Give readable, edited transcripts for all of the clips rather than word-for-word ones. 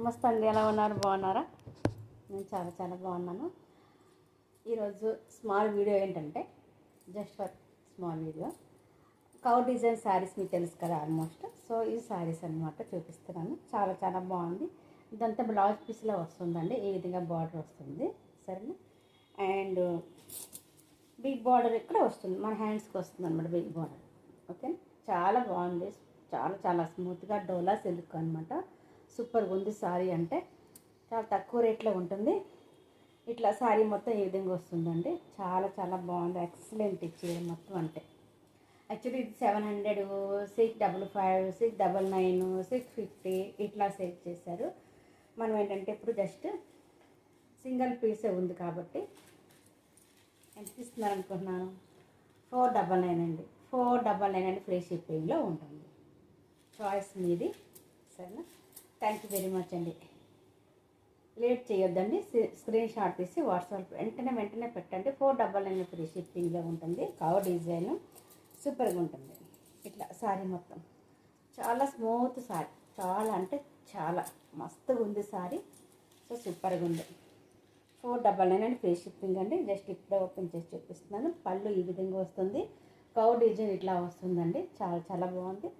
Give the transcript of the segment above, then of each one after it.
నమస్తే అండి, ఎలా ఉన్నారు? బాగున్నారా? నేను చాలా చాలా బాగున్నాను. ఈరోజు స్మాల్ వీడియో ఏంటంటే just for small video cow design saris మీకు తెలుసు కదా ఆల్మోస్ట్. సో ఈ శారీస్ అనమాట చూపిస్తున్నాను. చాలా చాలా బాగుంది. ఇదంతా బ్లౌజ్ పీస్లో వస్తుందండి. ఈ విధంగా బార్డర్ వస్తుంది, సరేనా? అండ్ బిగ్ బార్డర్ ఇక్కడ వస్తుంది, మన హ్యాండ్స్కి వస్తుంది అనమాట బిగ్ బార్డర్. ఓకే, చాలా బాగుంది. చాలా చాలా స్మూత్గా డోలా సిల్క్ అనమాట. సూపర్గా ఉంది. శారీ అంటే చాలా తక్కువ రేట్లో ఉంటుంది. ఇట్లా శారీ మొత్తం ఈ విధంగా వస్తుందండి. చాలా చాలా బాగుంది. ఎక్సలెంట్ ఇచ్చేది మొత్తం. అంటే యాక్చువల్లీ ఇది 700, 655, 699, 650 ఇట్లా సేల్ చేశారు. మనం ఏంటంటే ఇప్పుడు జస్ట్ సింగిల్ పీసే ఉంది కాబట్టి ఎంత ఇస్తున్నారు అనుకుంటున్నాను? 499 అండి. 499 అండి. ఫ్రీ షిప్పింగ్లో ఉంటుంది. చాయిస్ మీది, సరేనా? థ్యాంక్ యూ వెరీ మచ్ అండి. లేట్ చేయొద్దండి. స్క్రీన్ షాట్ తీసి వాట్సాప్ వెంటనే పెట్టండి. 499 ఫ్రీ షిప్పింగ్లో ఉంటుంది. కవర్ డిజైన్ సూపర్గా ఉంటుంది. ఇట్లా శారీ మొత్తం చాలా స్మూత్ శారీ. చాలా అంటే చాలా మస్తుగా ఉంది శారీ. సో సూపర్గా ఉంది. 499 అండి. ఫ్రీ షిప్పింగ్ అండి. జస్ట్ ఇప్పుడే ఓపెన్ చేసి చూపిస్తున్నాను. పళ్ళు ఈ విధంగా వస్తుంది. కవర్ డిజైన్ ఇట్లా వస్తుందండి. చాలా చాలా బాగుంది.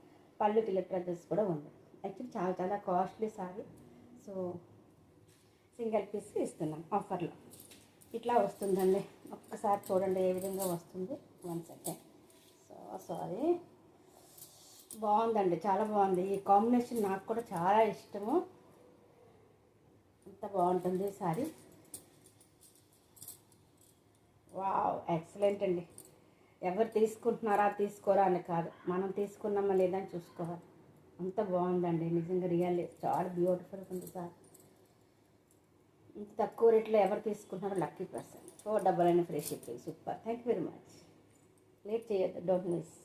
పళ్ళుకి లిటరేచర్స్ కూడా ఉంది. యాక్చువల్లీ చాలా చాలా costly sari. So single piece ఇస్తున్నాం ఆఫర్లో. ఇట్లా వస్తుందండి. ఒక్కసారి చూడండి ఏ విధంగా వస్తుంది. 1 సెకండ్. సో సారీ, బాగుందండి. చాలా బాగుంది. ఈ కాంబినేషన్ నాకు కూడా చాలా ఇష్టము. అంత బాగుంటుంది శారీ. వావ్, ఎక్సలెంట్ అండి. ఎవరు తీసుకుంటున్నారా తీసుకోరా అని కాదు, మనం తీసుకున్నామా లేదని చూసుకోవాలి. అంత బాగుందండి నిజంగా. రియల్లీ చాలా బ్యూటిఫుల్గా ఉంది సార్. ఇంత తక్కువ రేట్లో ఎవరు తీసుకుంటున్నారో lucky person. 499 free shipping. Super. Thank you very much. Late చేయొద్దు. Don't miss.